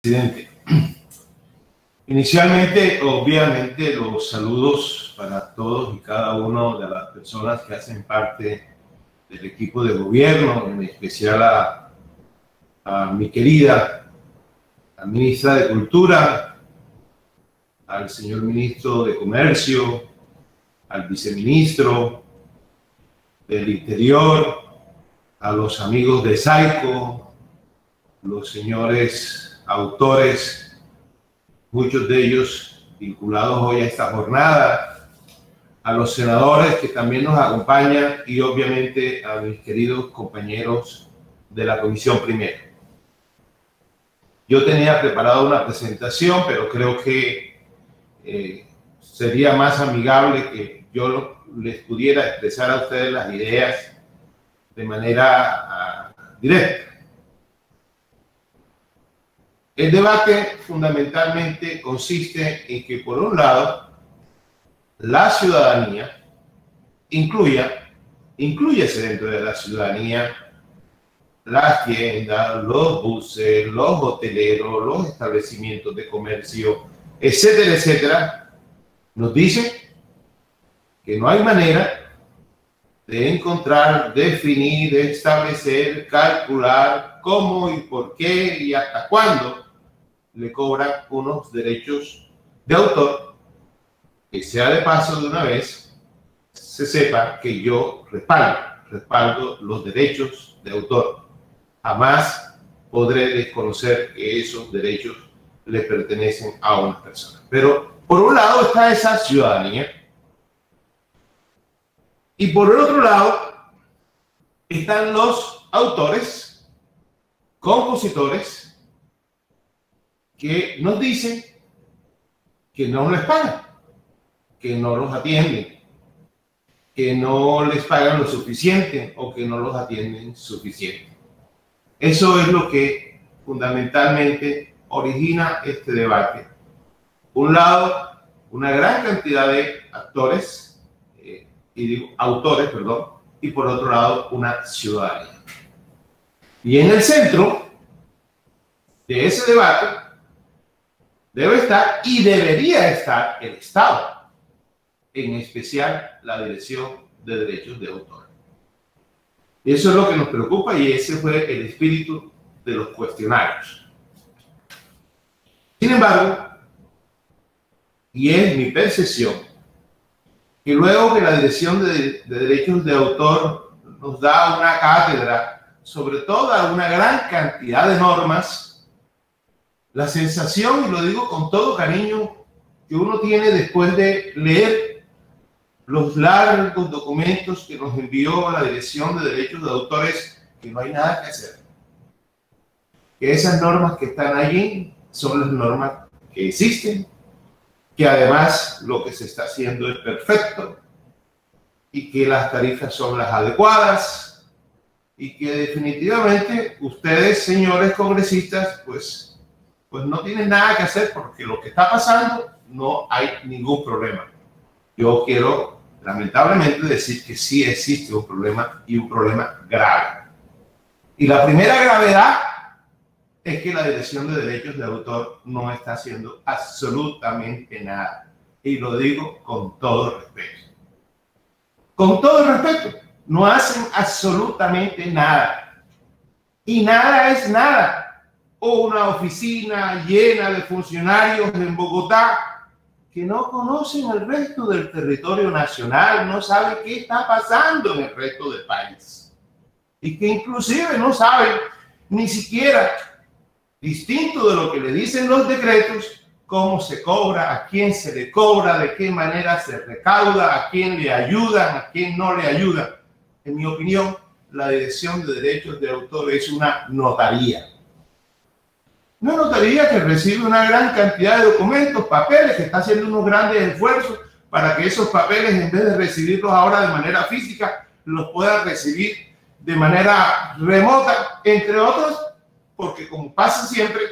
Presidente. Inicialmente, obviamente, los saludos para todos y cada una de las personas que hacen parte del equipo de gobierno, en especial a mi querida la ministra de Cultura, al señor ministro de Comercio, al viceministro del Interior, a los amigos de SAICO, los señores autores, muchos de ellos vinculados hoy a esta jornada, a los senadores que también nos acompañan y obviamente a mis queridos compañeros de la Comisión Primera. Yo tenía preparada una presentación, pero creo que sería más amigable que yo les pudiera expresar a ustedes las ideas de manera directa. El debate fundamentalmente consiste en que, por un lado, la ciudadanía incluyese dentro de la ciudadanía las tiendas, los buses, los hoteleros, los establecimientos de comercio, etcétera, etcétera, nos dice que no hay manera de encontrar, definir, establecer, calcular cómo y por qué y hasta cuándo le cobran unos derechos de autor, que sea de paso de una vez se sepa que yo respaldo los derechos de autor. Jamás podré desconocer que esos derechos le pertenecen a una persona. Pero por un lado está esa ciudadanía y por el otro lado están los autores, compositores, que nos dicen que no les pagan, que no los atienden, que no les pagan lo suficiente o que no los atienden suficiente. Eso es lo que fundamentalmente origina este debate. Por un lado, una gran cantidad de autores, y por otro lado, una ciudadanía. Y en el centro de ese debate debe estar y debería estar el Estado, en especial la Dirección de Derechos de Autor. Y eso es lo que nos preocupa y ese fue el espíritu de los cuestionarios. Sin embargo, y es mi percepción, que luego que la Dirección de Derechos de Autor nos da una cátedra sobre toda una gran cantidad de normas, la sensación, y lo digo con todo cariño, que uno tiene después de leer los largos documentos que nos envió la Dirección de Derechos de Autores, que no hay nada que hacer. Que esas normas que están allí son las normas que existen, que además lo que se está haciendo es perfecto y que las tarifas son las adecuadas y que definitivamente ustedes, señores congresistas, pues no tienen nada que hacer porque lo que está pasando no hay ningún problema. Yo quiero lamentablemente decir que sí existe un problema y un problema grave. Y la primera gravedad es que la Dirección de Derechos de Autor no está haciendo absolutamente nada. Y lo digo con todo respeto. Con todo respeto, no hacen absolutamente nada. Y nada es nada. O una oficina llena de funcionarios en Bogotá que no conocen el resto del territorio nacional, no saben qué está pasando en el resto del país. Y que inclusive no saben ni siquiera, distinto de lo que le dicen los decretos, cómo se cobra, a quién se le cobra, de qué manera se recauda, a quién le ayudan, a quién no le ayudan. En mi opinión, la Dirección de Derechos de Autor es una notaría. Una notaría que recibe una gran cantidad de documentos, papeles, que está haciendo unos grandes esfuerzos para que esos papeles, en vez de recibirlos ahora de manera física, los puedan recibir de manera remota, entre otros, porque como pasa siempre,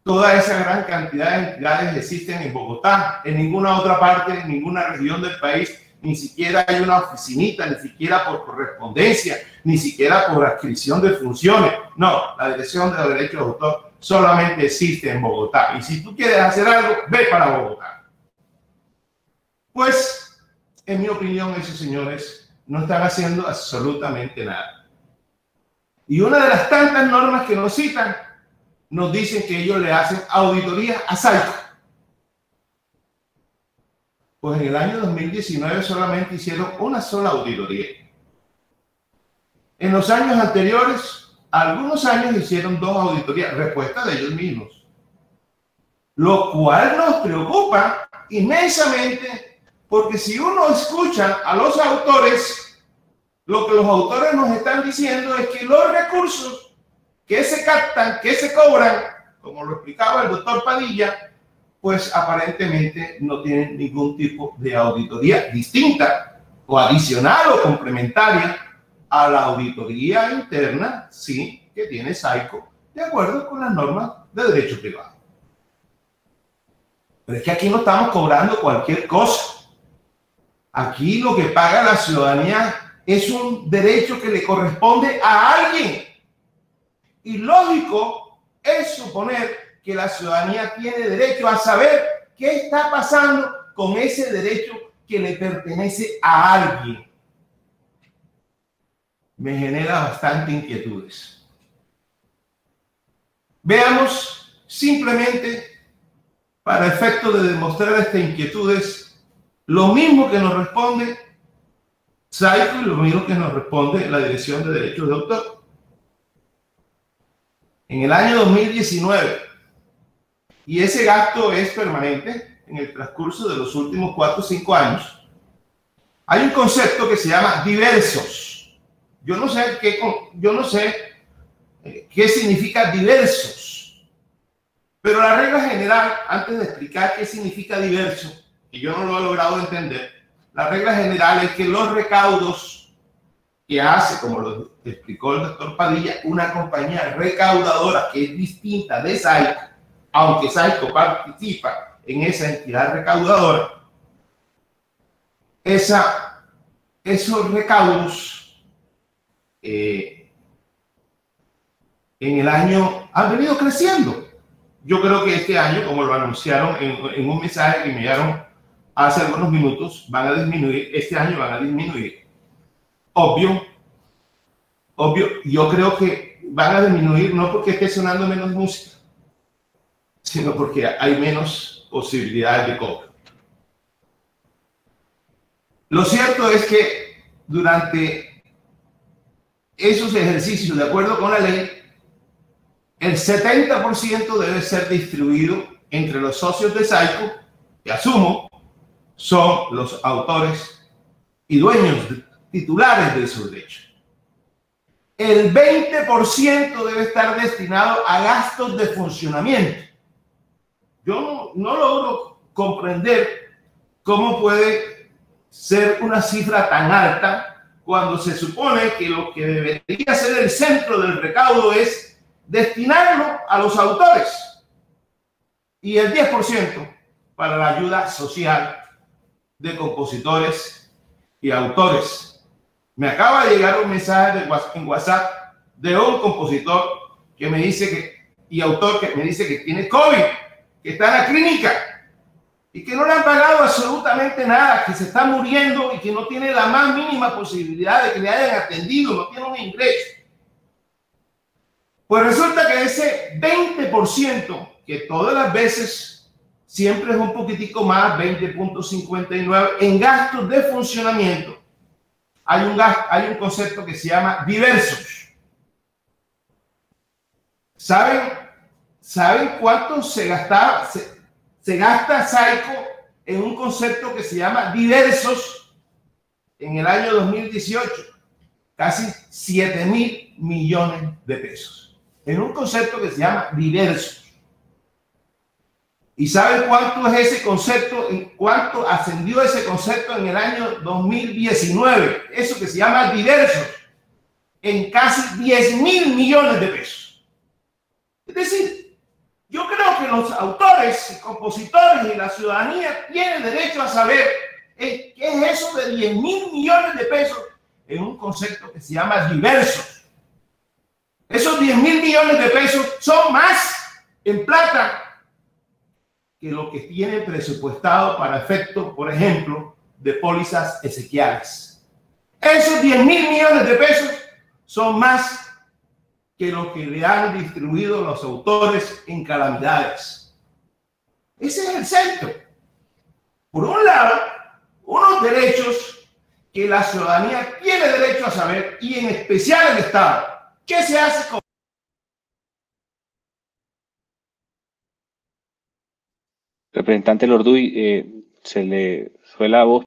toda esa gran cantidad de entidades existen en Bogotá, en ninguna otra parte, en ninguna región del país, ni siquiera hay una oficinita, ni siquiera por correspondencia, ni siquiera por adscripción de funciones. No, la Dirección de Derechos de Autor solamente existe en Bogotá. Y si tú quieres hacer algo, ve para Bogotá. Pues, en mi opinión, esos señores no están haciendo absolutamente nada. Y una de las tantas normas que nos citan, nos dicen que ellos le hacen auditoría a Saico. Pues en el año 2019 solamente hicieron una sola auditoría. En los años anteriores, algunos años hicieron 2 auditorías, respuesta de ellos mismos. Lo cual nos preocupa inmensamente, porque si uno escucha a los autores, lo que los autores nos están diciendo es que los recursos que se captan, que se cobran, como lo explicaba el doctor Padilla, pues aparentemente no tienen ningún tipo de auditoría distinta o adicional o complementaria a la auditoría interna, sí, que tiene Saico, de acuerdo con las normas de derecho privado. Pero es que aquí no estamos cobrando cualquier cosa. Aquí lo que paga la ciudadanía es un derecho que le corresponde a alguien. Y lógico es suponer que la ciudadanía tiene derecho a saber qué está pasando con ese derecho que le pertenece a alguien. Me genera bastante inquietudes. Veamos simplemente, para efecto de demostrar estas inquietudes, lo mismo que nos responde Saico y lo mismo que nos responde la Dirección de Derechos de Autor. En el año 2019, y ese gasto es permanente en el transcurso de los últimos 4 o 5 años, hay un concepto que se llama diversos. Yo no sé qué significa diversos, pero la regla general, antes de explicar qué significa diverso, que yo no lo he logrado entender, la regla general es que los recaudos que hace, como lo explicó el doctor Padilla, una compañía recaudadora que es distinta de Saico, aunque Saico participa en esa entidad recaudadora, esos recaudos en el año han venido creciendo. Yo creo que este año, como lo anunciaron en un mensaje que me enviaron hace algunos minutos, van a disminuir, este año van a disminuir. Obvio, yo creo que van a disminuir no porque esté sonando menos música, sino porque hay menos posibilidades de cobro. Lo cierto es que durante esos ejercicios, de acuerdo con la ley, el 70% debe ser distribuido entre los socios de Saico, que asumo son los autores y dueños titulares de esos derechos. El 20% debe estar destinado a gastos de funcionamiento. Yo no logro comprender cómo puede ser una cifra tan alta cuando se supone que lo que debería ser el centro del recaudo es destinarlo a los autores y el 10% para la ayuda social de compositores y autores. Me acaba de llegar un mensaje en WhatsApp de un compositor que me dice y autor que me dice que tiene COVID, que está en la clínica y que no le han pagado absolutamente nada, que se está muriendo y que no tiene la más mínima posibilidad de que le hayan atendido, no tiene un ingreso. Pues resulta que ese 20%, que todas las veces siempre es un poquitico más, 20.59, en gastos de funcionamiento, hay un concepto que se llama diversos. ¿Saben cuánto se gasta Saico en un concepto que se llama diversos en el año 2018? Casi 7.000 millones de pesos. En un concepto que se llama diversos. ¿Y saben cuánto es ese concepto? ¿Cuánto ascendió ese concepto en el año 2019? Eso que se llama diversos. En casi 10.000 millones de pesos. Es decir, yo creo que los autores, compositores y la ciudadanía tienen derecho a saber qué es eso de 10.000 millones de pesos en un concepto que se llama diversos. Esos 10.000 millones de pesos son más en plata que lo que tiene presupuestado para efecto, por ejemplo, de pólizas exequiales. Esos 10.000 millones de pesos son más que lo que le han distribuido los autores en calamidades. Ese es el centro. Por un lado, unos derechos que la ciudadanía tiene derecho a saber, y en especial el Estado. ¿Qué se hace con... Representante Lorduy, se le fue la voz.